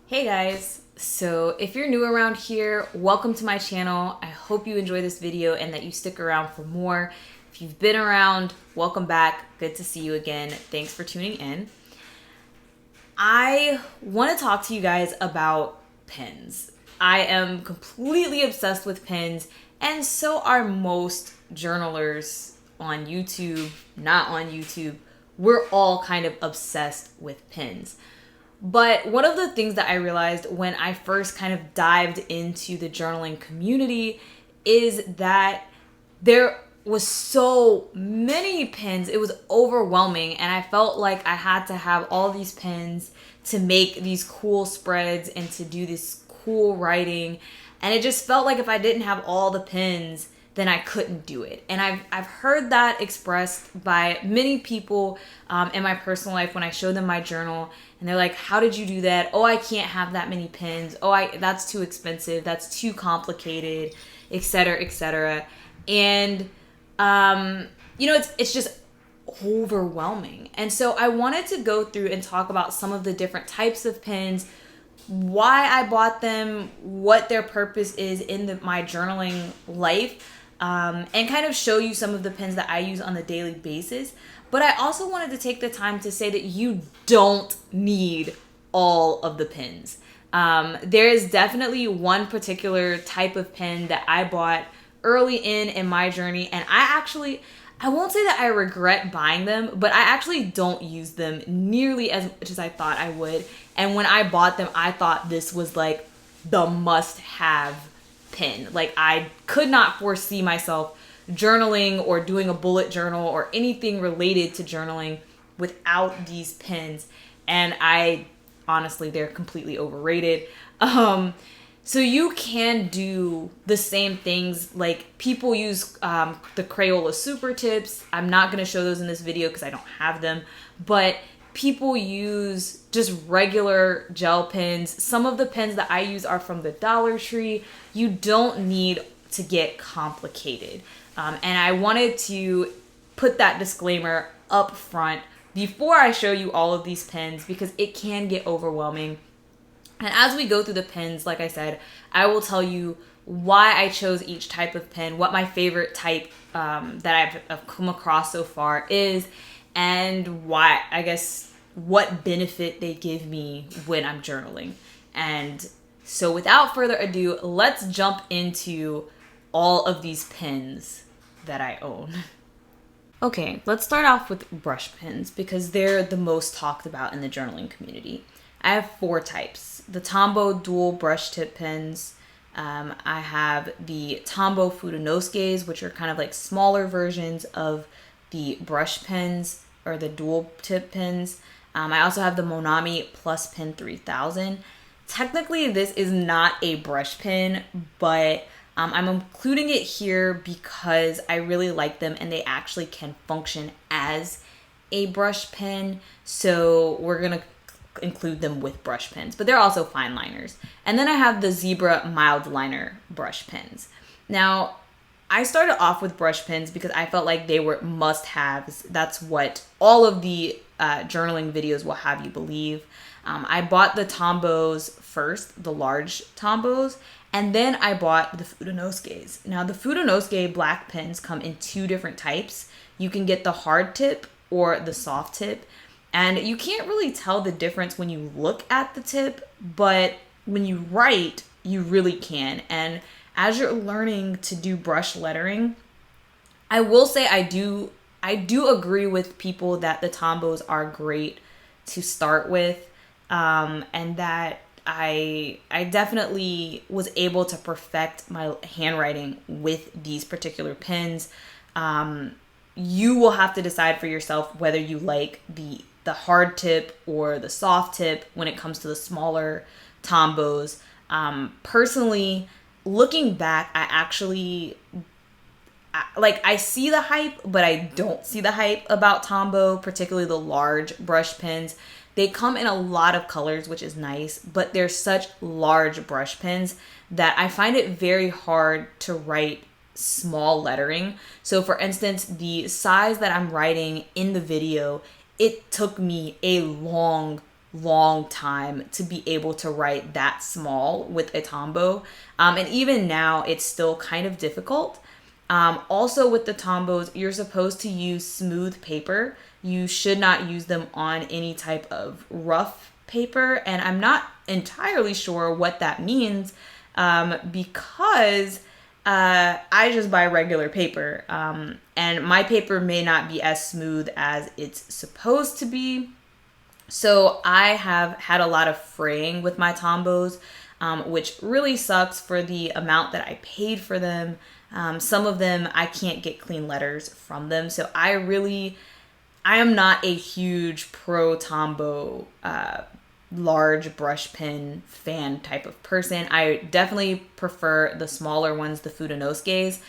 Hey guys, so if you're new around here, welcome to my channel. I hope you enjoy this video and that you stick around for more. If you've been around, welcome back. Good to see you again. Thanks for tuning in. I want to talk to you guys about pens. I am completely obsessed with pens, and so are most journalers on YouTube, not on YouTube. We're all kind of obsessed with pens. But one of the things that I realized when I first kind of dived into the journaling community is that there was so many pens. It was overwhelming, and I felt like I had to have all these pens to make these cool spreads and to do this cool writing. And it just felt like if I didn't have all the pens, then I couldn't do it. And I've heard that expressed by many people in my personal life when I show them my journal, and they're like, "How did you do that? Oh, I can't have that many pens. Oh, that's too expensive. That's too complicated, etc., etc." And it's just overwhelming. And so I wanted to go through and talk about some of the different types of pens, why I bought them, what their purpose is in my journaling life, and kind of show you some of the pens that I use on a daily basis. But I also wanted to take the time to say that you don't need all of the pens. There is definitely one particular type of pen that I bought early in my journey, and I won't say that I regret buying them, but I actually don't use them nearly as much as I thought I would. And when I bought them, I thought this was like the must-have pen. Like, I could not foresee myself journaling or doing a bullet journal or anything related to journaling without these pens. And honestly, they're completely overrated. So you can do the same things. Like, people use the CRAYOLA super tips. I'm not going to show those in this video because I don't have them. But people use just regular gel pens. Some of the pens that I use are from the Dollar Tree. You don't need to get complicated. And I wanted to put that disclaimer up front before I show you all of these pens, because it can get overwhelming. And as we go through the pens, like I said, I will tell you why I chose each type of pen, what my favorite type that I've come across so far is, and why, I guess, what benefit they give me when I'm journaling. And so without further ado, let's jump into all of these pens that I own. Okay, let's start off with brush pens because they're the most talked about in the journaling community. I have 4 types. The Tombow dual brush tip pens. I have the Tombow FUDENOSUKEs, which are kind of like smaller versions of the brush pens or the dual tip pens. I also have the MONAMI Plus Pen 3000. Technically, this is not a brush pen, but I'm including it here because I really like them and they actually can function as a brush pen. So we're going to include them with brush pens, but they're also fine liners. And then I have the Zebra MILDLINER brush pens. Now, I started off with brush pens because I felt like they were must-haves. That's what all of the journaling videos will have you believe. I bought the Tombows first, the large Tombows, and then I bought the FUDENOSUKEs. Now, the FUDENOSUKE black pens come in 2 different types. You can get the hard tip or the soft tip. And you can't really tell the difference when you look at the tip, but when you write, you really can. And as you're learning to do brush lettering, I will say I do agree with people that the Tombows are great to start with, and that I definitely was able to perfect my handwriting with these particular pens. You will have to decide for yourself whether you like the hard tip or the soft tip when it comes to the smaller Tombows. Personally, looking back, I see the hype, but I don't see the hype about Tombow, particularly the large brush pens. They come in a lot of colors, which is nice, but they're such large brush pens that I find it very hard to write small lettering. So for instance, the size that I'm writing in the video, it took me a long long time to be able to write that small with a Tombow. And even now, it's still kind of difficult. Also with the Tombows, you're supposed to use smooth paper. You should not use them on any type of rough paper. And I'm not entirely sure what that means because I just buy regular paper. And my paper may not be as smooth as it's supposed to be. So I have had a lot of fraying with my Tombows, which really sucks for the amount that I paid for them. Some of them, I can't get clean letters from them. So I am not a huge pro Tombow large brush pen fan type of person. I definitely prefer the smaller ones, the FUDENOSUKEs.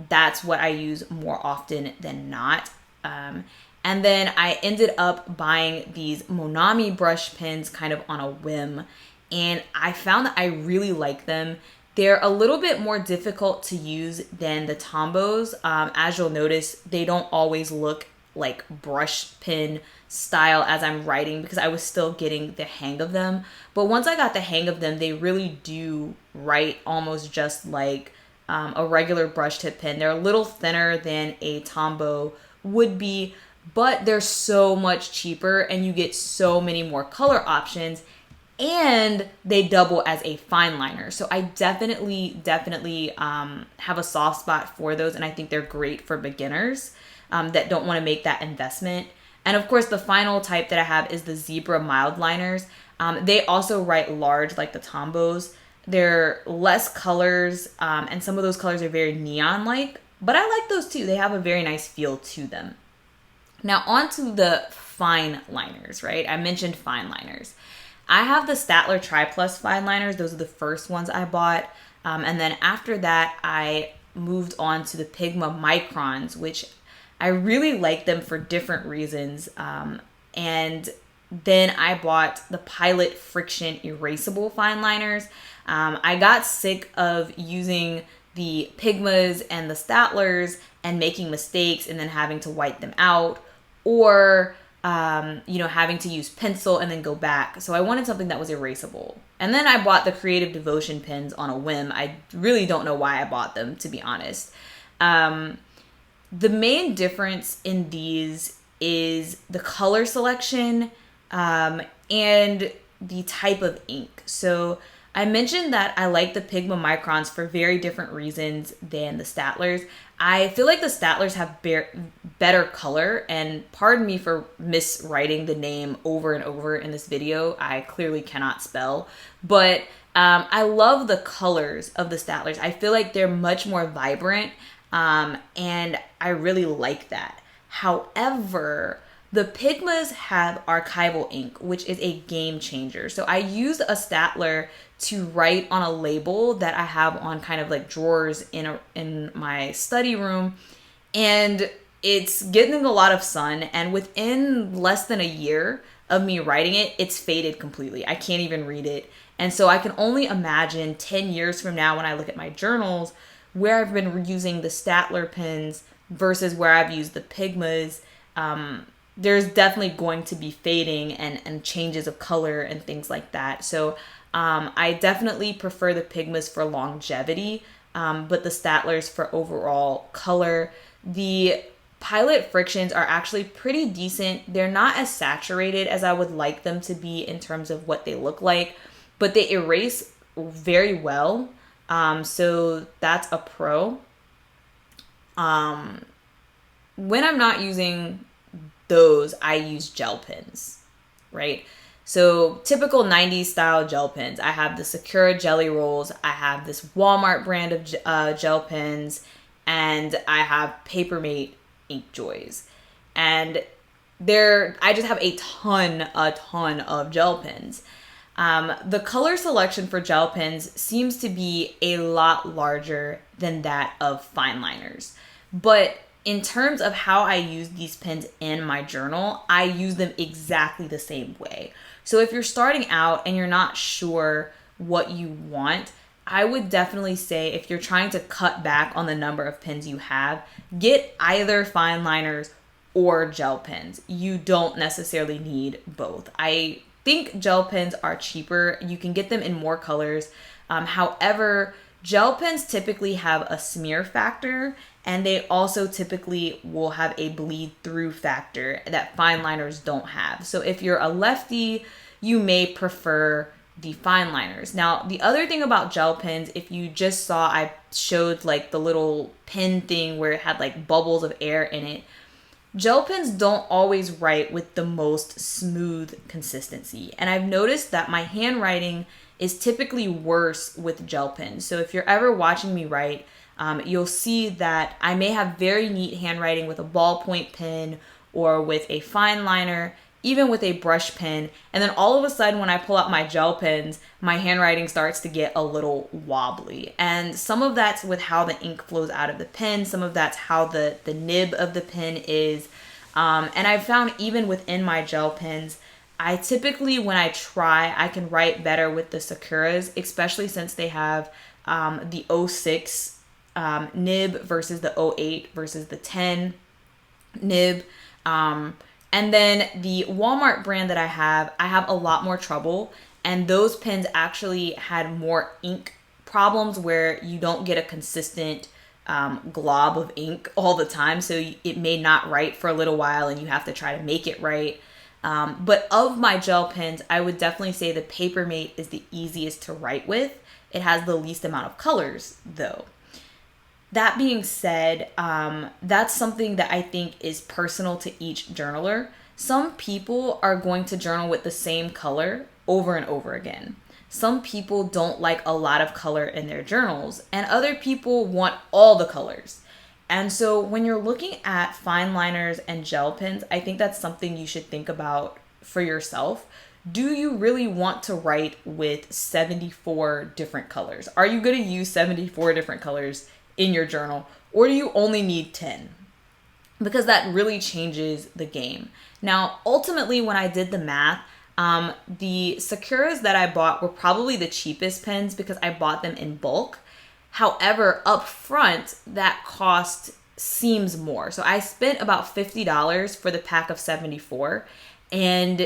That's what I use more often than not. And then I ended up buying these MONAMI brush pens kind of on a whim. And I found that I really like them. They're a little bit more difficult to use than the Tombows. As you'll notice, they don't always look like brush pen style as I'm writing because I was still getting the hang of them. But once I got the hang of them, they really do write almost just like a regular brush tip pen. They're a little thinner than a Tombow would be, but they're so much cheaper and you get so many more color options. And they double as a fine liner. So I definitely have a soft spot for those. And I think they're great for beginners that don't want to make that investment. And of course, the final type that I have is the zebra mild liners. They also write large like the Tombows. They're less colors. And some of those colors are very neon-like. But I like those too. They have a very nice feel to them. Now on to the fine liners, right? I mentioned fine liners. I have the STAEDTLER TRIPLUS fine liners. Those are the first ones I bought. And then after that, I moved on to the Pigma Microns, which I really like them for different reasons. And then I bought the Pilot Friction Erasable fine liners. I got sick of using the Pigmas and the STAEDTLERs and making mistakes and then having to wipe them out, or having to use pencil and then go back. So I wanted something that was erasable. And then I bought the Creative Devotion pens on a whim. I really don't know why I bought them, to be honest. The main difference in these is the color selection and the type of ink. So I mentioned that I like the Pigma Microns for very different reasons than the STAEDTLERs. I feel like the STAEDTLERs have better color, and pardon me for miswriting the name over and over in this video. I clearly cannot spell, but I love the colors of the STAEDTLERs. I feel like they're much more vibrant, and I really like that. However, the Pigmas have archival ink, which is a game changer. So I used a STAEDTLER to write on a label that I have on kind of like drawers in my study room. And it's getting a lot of sun. And within less than a year of me writing it, it's faded completely. I can't even read it. And so I can only imagine 10 years from now when I look at my journals where I've been using the STAEDTLER pens versus where I've used the Pigmas. There's definitely going to be fading and changes of color and things like that. So I definitely prefer the Pigmas for longevity, but the STAEDTLERs for overall color. The Pilot Frictions are actually pretty decent. They're not as saturated as I would like them to be in terms of what they look like, but they erase very well. So that's a pro. When I'm not using those, I use gel pens, right? So typical 90s style gel pens. I have the Sakura Jelly Rolls. I have this Walmart brand of gel pens, and I have PAPERMATE INKJOYs. And I just have a ton of gel pens. The color selection for gel pens seems to be a lot larger than that of fine liners. But in terms of how I use these pens in my journal, I use them exactly the same way. So if you're starting out and you're not sure what you want, I would definitely say if you're trying to cut back on the number of pens you have, get either fine liners or gel pens. You don't necessarily need both. I think gel pens are cheaper. You can get them in more colors. However, gel pens typically have a smear factor, and they also typically will have a bleed through factor that fine liners don't have. So if you're a lefty, you may prefer the fine liners. Now, the other thing about gel pens, if you just saw, I showed like the little pen thing where it had like bubbles of air in it. Gel pens don't always write with the most smooth consistency. And I've noticed that my handwriting is typically worse with gel pens. So if you're ever watching me write, you'll see that I may have very neat handwriting with a ballpoint pen or with a fine liner, even with a brush pen. And then all of a sudden when I pull out my gel pens, my handwriting starts to get a little wobbly. And some of that's with how the ink flows out of the pen. Some of that's how the nib of the pen is. And I've found even within my gel pens, I typically, when I try, I can write better with the Sakuras, especially since they have the 06 nib versus the 08 versus the 10 nib. And then the Walmart brand that I have a lot more trouble. And those pens actually had more ink problems where you don't get a consistent glob of ink all the time. So it may not write for a little while and you have to try to make it right. But of my gel pens, I would definitely say the PAPERMATE is the easiest to write with. It has the least amount of colors though. That being said, that's something that I think is personal to each journaler. Some people are going to journal with the same color over and over again. Some people don't like a lot of color in their journals, and other people want all the colors. And so when you're looking at fine liners and gel pens, I think that's something you should think about for yourself. Do you really want to write with 74 different colors? Are you going to use 74 different colors in your journal, or do you only need 10? Because that really changes the game. Now, ultimately, when I did the math, the Sakuras that I bought were probably the cheapest pens because I bought them in bulk. However, up front, that cost seems more. So I spent about $50 for the pack of 74, and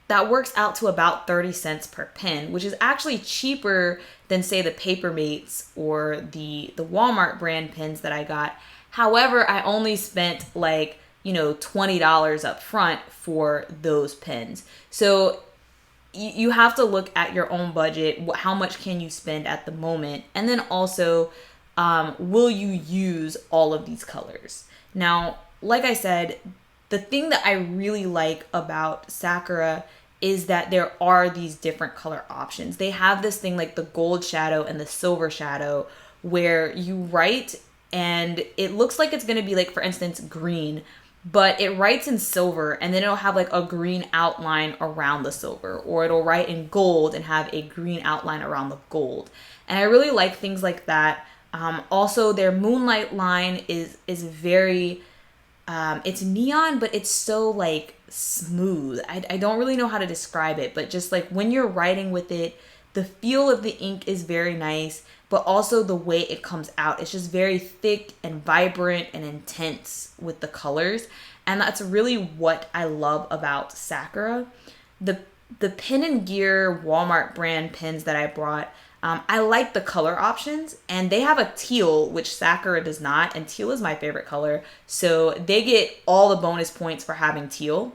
that works out to about 30 cents per pen, which is actually cheaper than, say, the PAPERMATEs or the Walmart brand pens that I got. However, I only spent like, $20 up front for those pens. So you have to look at your own budget. How much can you spend at the moment? And then also, will you use all of these colors? Now, like I said, the thing that I really like about Sakura is that there are these different color options. They have this thing like the gold shadow and the silver shadow where you write and it looks like it's going to be like, for instance, green, but it writes in silver and then it'll have like a green outline around the silver, or it'll write in gold and have a green outline around the gold. And I really like things like that. Also, their Moonlight line is very, it's neon, but it's so like smooth. I don't really know how to describe it, but just like when you're writing with it, the feel of the ink is very nice, but also the way it comes out, it's just very thick and vibrant and intense with the colors. And that's really what I love about Sakura. The PEN+GEAR Walmart brand pens that I brought, I like the color options, and they have a teal, which Sakura does not, and teal is my favorite color. So they get all the bonus points for having teal.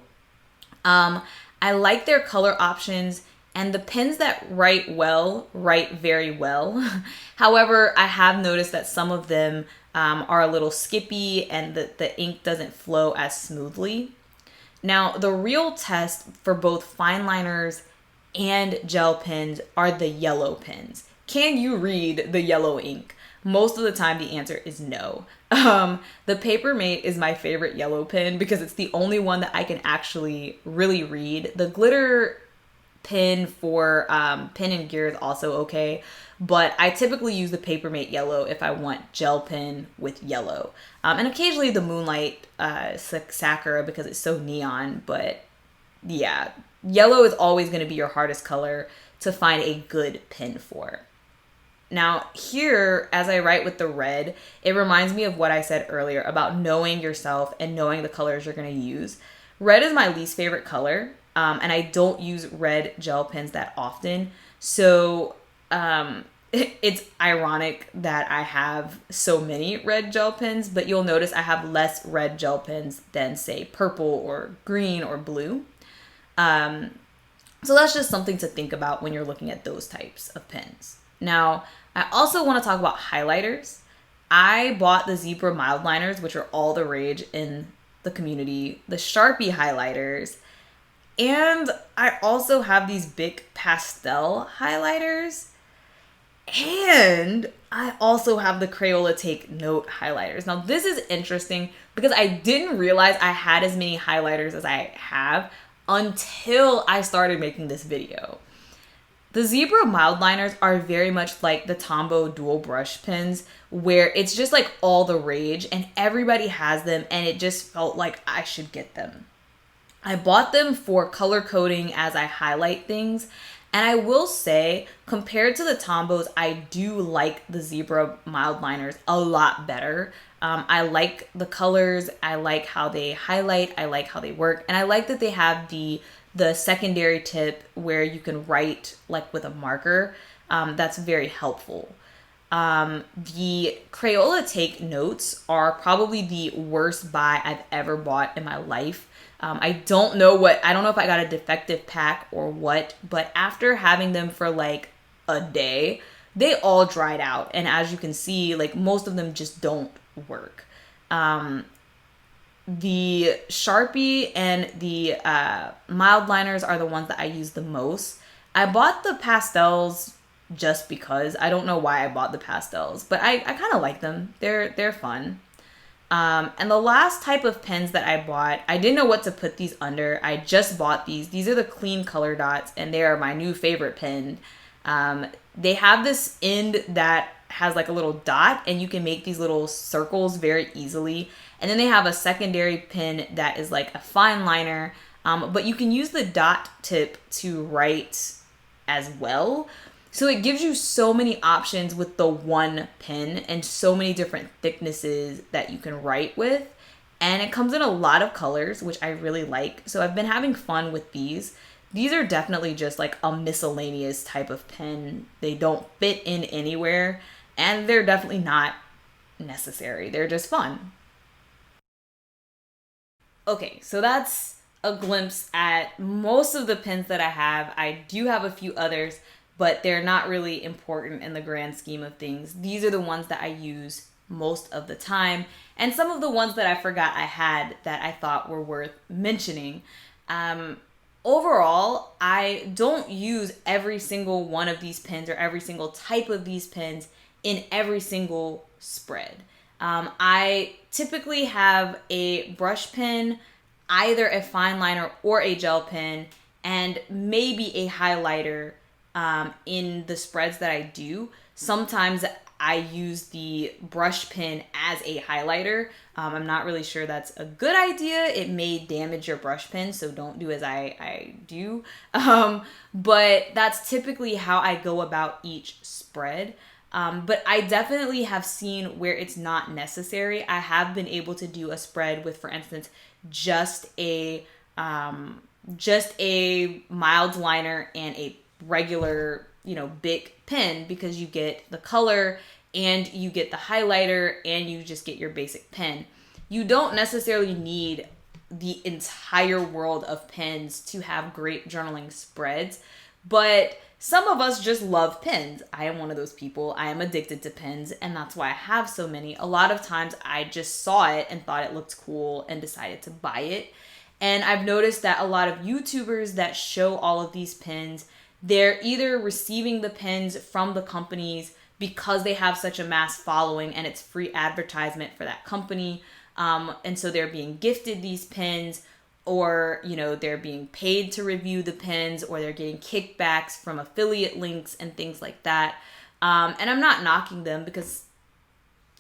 I like their color options, and the pens that write well, write very well. However, I have noticed that some of them are a little skippy and the ink doesn't flow as smoothly. Now, the real test for both fine liners and gel pens are the yellow pens. Can you read the yellow ink? Most of the time, the answer is no. The PAPERMATE is my favorite yellow pen because it's the only one that I can actually really read. The glitter pen for PEN+GEAR is also okay, but I typically use the PAPERMATE yellow if I want gel pen with yellow. And occasionally the Moonlight Sakura because it's so neon, but yeah, yellow is always going to be your hardest color to find a good pen for. Now here, as I write with the red, it reminds me of what I said earlier about knowing yourself and knowing the colors you're going to use. Red is my least favorite color, and I don't use red gel pens that often. So it's ironic that I have so many red gel pens, but you'll notice I have less red gel pens than, say, purple or green or blue. So that's just something to think about when you're looking at those types of pens. Now, I also want to talk about highlighters. I bought the Zebra Mildliners, which are all the rage in the community, the Sharpie highlighters, and I also have these big pastel highlighters, and I also have the Crayola Take Note highlighters. Now, this is interesting because I didn't realize I had as many highlighters as I have until I started making this video. The Zebra Mildliners are very much like the Tombow dual brush pens, where it's just like all the rage and everybody has them, and it just felt like I should get them. I bought them for color coding as I highlight things, and I will say, compared to the Tombows, I do like the Zebra Mildliners a lot better. I like the colors, I like how they highlight, I like how they work, and I like that they have the secondary tip where you can write like with a marker. That's very helpful. The Crayola Take Notes are probably the worst buy I've ever bought in my life. I don't know if I got a defective pack or what, but after having them for like a day, they all dried out. And as you can see, like most of them just don't work. The Sharpie and the Mildliners are the ones that I use the most. I bought the pastels just because. I don't know why I bought the pastels, but I kind of like them. They're fun. And the last type of pens that I bought, I didn't know what to put these under. I just bought these. These are the Clean Color Dots, and they are my new favorite pen. They have this end that has like a little dot, and you can make these little circles very easily. And then they have a secondary pen that is like a fine liner, but you can use the dot tip to write as well. So it gives you so many options with the one pen and so many different thicknesses that you can write with. And it comes in a lot of colors, which I really like. So I've been having fun with these. These are definitely just like a miscellaneous type of pen. They don't fit in anywhere, and they're definitely not necessary. They're just fun. Okay, so that's a glimpse at most of the pens that I have. I do have a few others, but they're not really important in the grand scheme of things. These are the ones that I use most of the time, and some of the ones that I forgot I had that I thought were worth mentioning. Overall, I don't use every single one of these pens or every single type of these pens in every single spread. I typically have a brush pen, either a fine liner or a gel pen, and maybe a highlighter in the spreads that I do. Sometimes I use the brush pen as a highlighter. I'm not really sure that's a good idea. It may damage your brush pen, so don't do as I do. But that's typically how I go about each spread. But I definitely have seen where it's not necessary. I have been able to do a spread with, for instance, just a mild liner and a regular, big pen, because you get the color and you get the highlighter and you just get your basic pen. You don't necessarily need the entire world of pens to have great journaling spreads, but some of us just love pens. I am one of those people. I am addicted to pens, and that's why I have so many. A lot of times I just saw it and thought it looked cool and decided to buy it. And I've noticed that a lot of YouTubers that show all of these pens, they're either receiving the pens from the companies because they have such a mass following and it's free advertisement for that company. And so they're being gifted these pens, or, they're being paid to review the pens, or they're getting kickbacks from affiliate links and things like that. And I'm not knocking them because,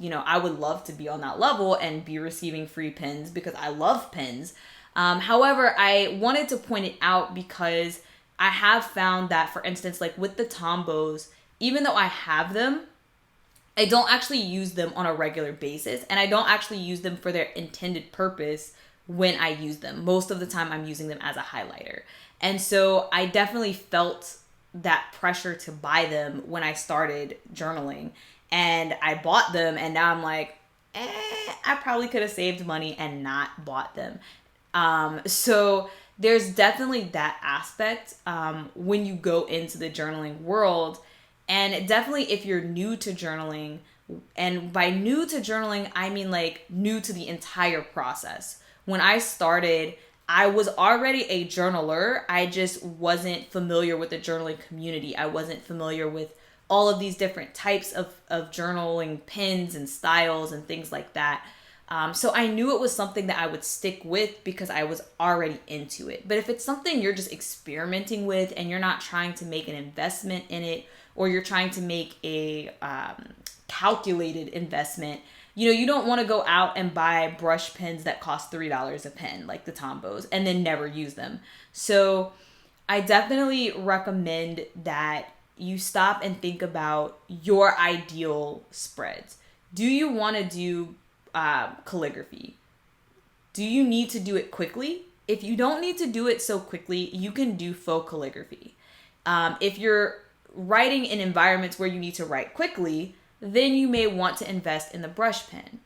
I would love to be on that level and be receiving free pens because I love pens. However, I wanted to point it out because I have found that, for instance, like with the Tombows, even though I have them, I don't actually use them on a regular basis, and I don't actually use them for their intended purpose when I use them. Most of the time I'm using them as a highlighter. And so I definitely felt that pressure to buy them when I started journaling, and I bought them, and now I'm like, I probably could have saved money and not bought them. So there's definitely that aspect when you go into the journaling world. And definitely if you're new to journaling, and by new to journaling, I mean like new to the entire process. When I started, I was already a journaler. I just wasn't familiar with the journaling community. I wasn't familiar with all of these different types of journaling pens and styles and things like that. So I knew it was something that I would stick with because I was already into it. But if it's something you're just experimenting with and you're not trying to make an investment in it, or you're trying to make a calculated investment, you don't want to go out and buy brush pens that cost $3 a pen, like the Tombows, and then never use them. So I definitely recommend that you stop and think about your ideal spreads. Do you want to do calligraphy? Do you need to do it quickly? If you don't need to do it so quickly, you can do faux calligraphy. If you're writing in environments where you need to write quickly, then you may want to invest in the brush pen.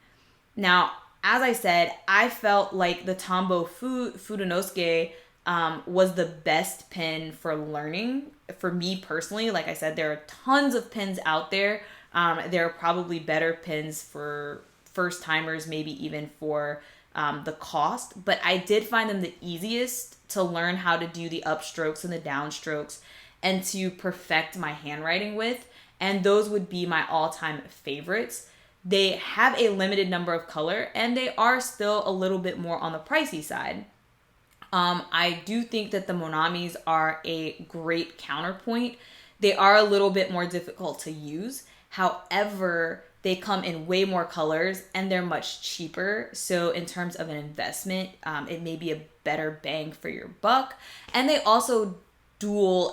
Now, as I said, I felt like the Tombow FUDENOSUKE was the best pen for learning for me personally. Like I said, there are tons of pens out there. There are probably better pens for first timers, maybe even for the cost, but I did find them the easiest to learn how to do the upstrokes and the downstrokes and to perfect my handwriting with. And those would be my all-time favorites. They have a limited number of color, and they are still a little bit more on the pricey side. I do think that the Monamis are a great counterpoint. They are a little bit more difficult to use. However, they come in way more colors and they're much cheaper. So in terms of an investment, it may be a better bang for your buck. And they also double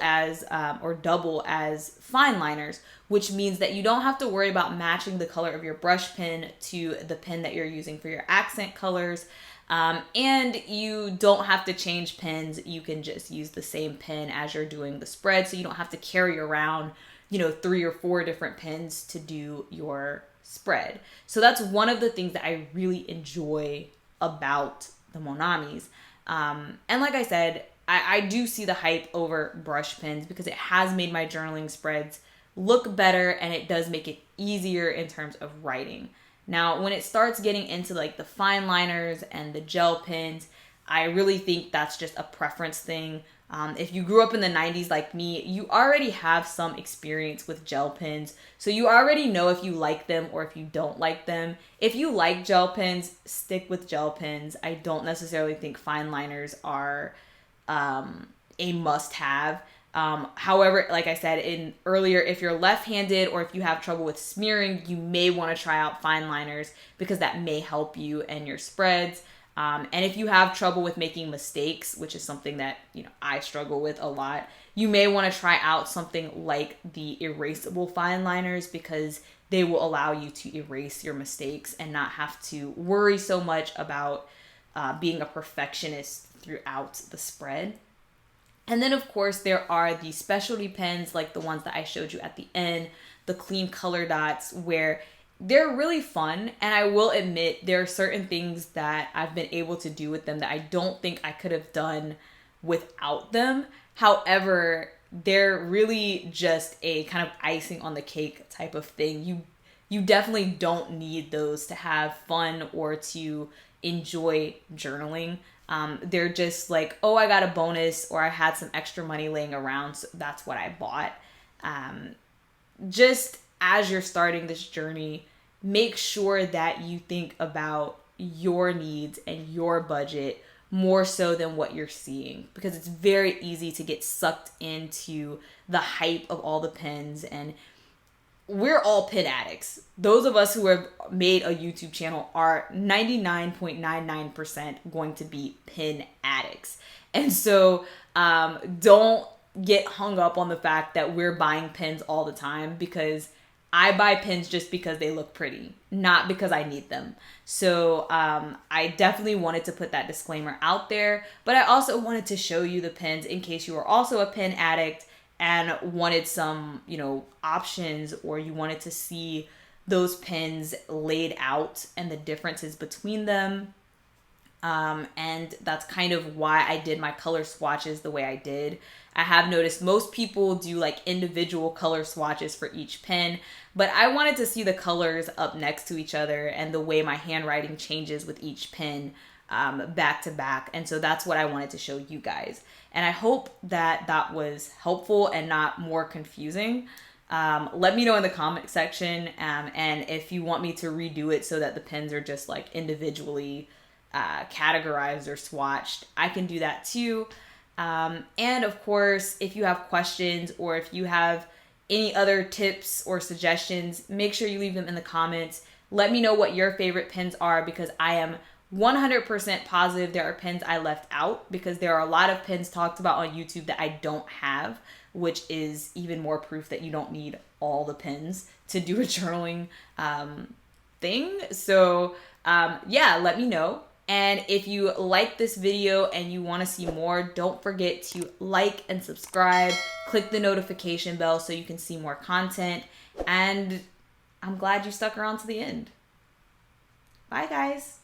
as fine liners, which means that you don't have to worry about matching the color of your brush pen to the pen that you're using for your accent colors. And you don't have to change pens. You can just use the same pen as you're doing the spread. So you don't have to carry around 3 or 4 different pens to do your spread. So that's one of the things that I really enjoy about the Monamis. And like I said, I do see the hype over brush pens because it has made my journaling spreads look better, and it does make it easier in terms of writing. Now, when it starts getting into like the fine liners and the gel pens, I really think that's just a preference thing. If you grew up in the 90s like me, you already have some experience with gel pens. So you already know if you like them or if you don't like them. If you like gel pens, stick with gel pens. I don't necessarily think fine liners are a must-have. However, like I said earlier, if you're left-handed or if you have trouble with smearing, you may want to try out fine liners because that may help you and your spreads. And if you have trouble with making mistakes, which is something that I struggle with a lot, you may want to try out something like the erasable fine liners because they will allow you to erase your mistakes and not have to worry so much about being a perfectionist throughout the spread. And then, of course, there are the specialty pens like the ones that I showed you at the end, the clean color dots, where they're really fun. And I will admit there are certain things that I've been able to do with them that I don't think I could have done without them. However, they're really just a kind of icing on the cake type of thing. You definitely don't need those to have fun or to enjoy journaling. They're just like, oh, I got a bonus or I had some extra money laying around, so that's what I bought. Just as you're starting this journey, make sure that you think about your needs and your budget more so than what you're seeing, because it's very easy to get sucked into the hype of all the pens, and we're all pen addicts. Those of us who have made a YouTube channel are 99.99% going to be pen addicts. And so don't get hung up on the fact that we're buying pens all the time, because I buy pens just because they look pretty, not because I need them. So I definitely wanted to put that disclaimer out there, but I also wanted to show you the pens in case you are also a pen addict and wanted some, you know, options, or you wanted to see those pens laid out and the differences between them. And that's kind of why I did my color swatches the way I did. I have noticed most people do like individual color swatches for each pen, but I wanted to see the colors up next to each other and the way my handwriting changes with each pen back to back. And so that's what I wanted to show you guys. And I hope that that was helpful and not more confusing. Let me know in the comment section, and if you want me to redo it so that the pens are just like individually categorized or swatched, I can do that too. And of course, if you have questions or if you have any other tips or suggestions, make sure you leave them in the comments. Let me know what your favorite pens are, because I am 100% positive there are pens I left out, because there are a lot of pens talked about on YouTube that I don't have, which is even more proof that you don't need all the pens to do a journaling thing. So yeah, let me know. And if you like this video and you want to see more, don't forget to like and subscribe. Click the notification bell so you can see more content. And I'm glad you stuck around to the end. Bye, guys.